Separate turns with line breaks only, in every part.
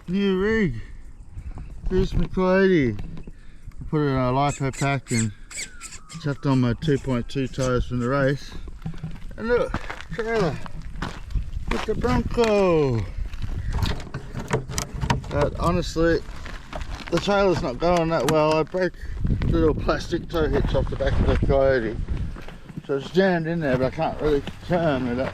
New rig. Here's my Coyote. I put it in a lipo pack and chucked on my 2.2 tyres from the race. And look, trailer with the Bronco. But honestly, the trailer's not going that well. I broke little plastic tow hitch off the back of the Coyote. So it's jammed in there, but I can't really turn with it.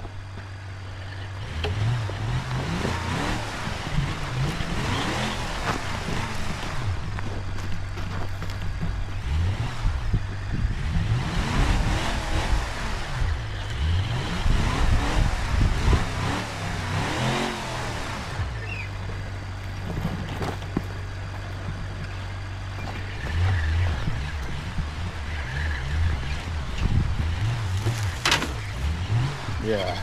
Yeah.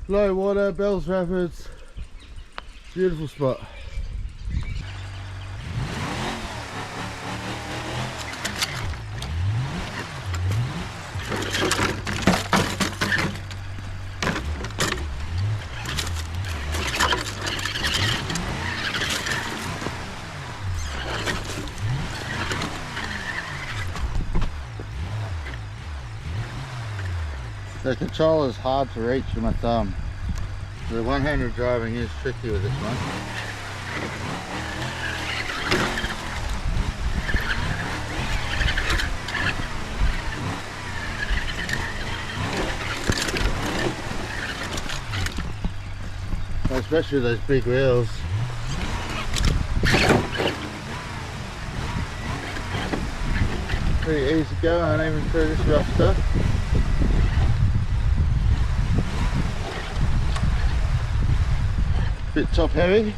Low water, Bells Rapids. Beautiful spot. The controller is hard to reach with my thumb. The one-handed driving is tricky with this one. Especially those big wheels. Pretty easy going even through this rough stuff. Bit top heavy.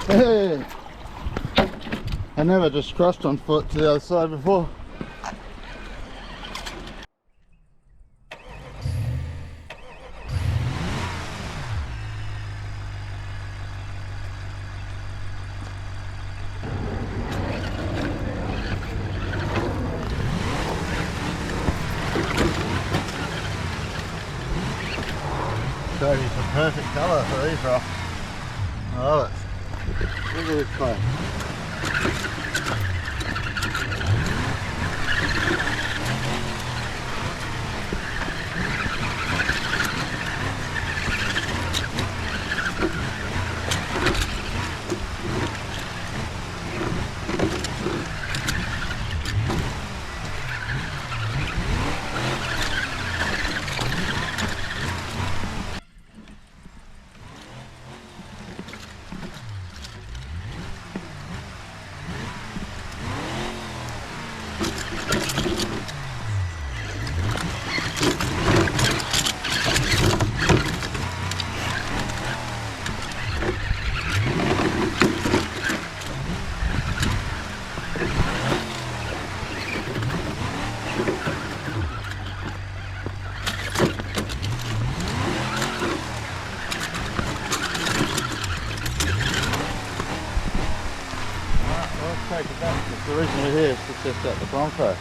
Hey, I never just crossed on foot to the other side before. Cody's the perfect colour for these rocks. I love it. Look at this colour. here to test out the Bronco.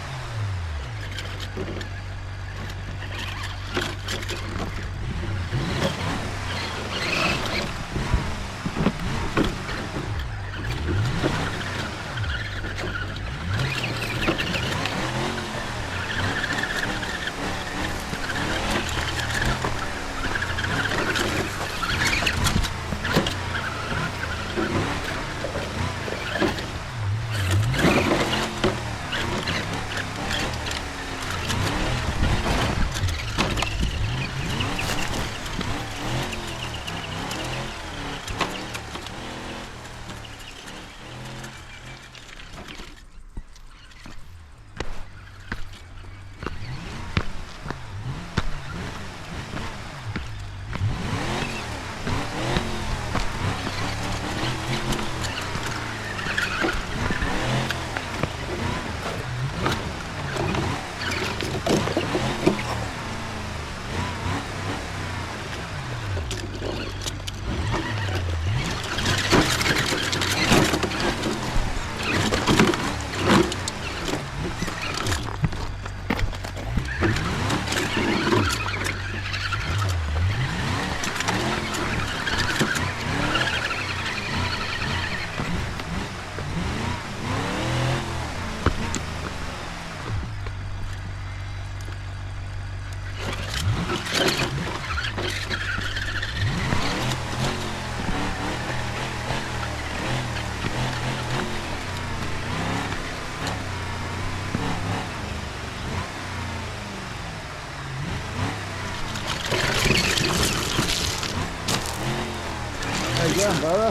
How you going, brother?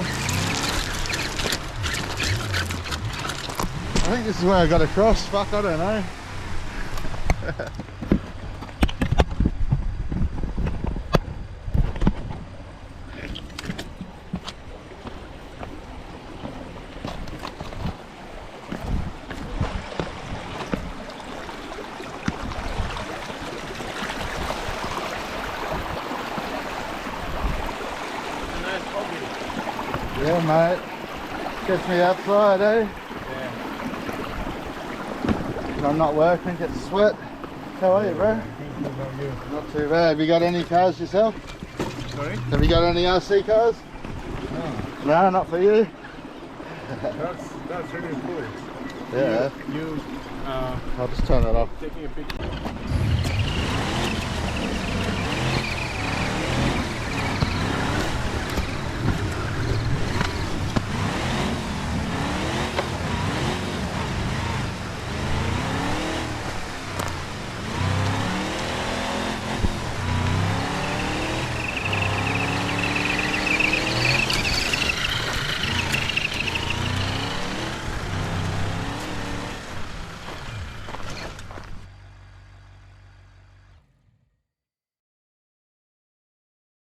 I think this is where I got across. Fuck, I don't know. Yeah, mate. Gets me outside, eh?
Yeah.
When I'm not working, get to sweat. How are you, bro? Not too bad. Have you got any cars yourself?
Sorry?
Have you got any RC cars? No, not for you.
That's really cool.
Yeah.
You
I'll just turn it off.
taking a picture.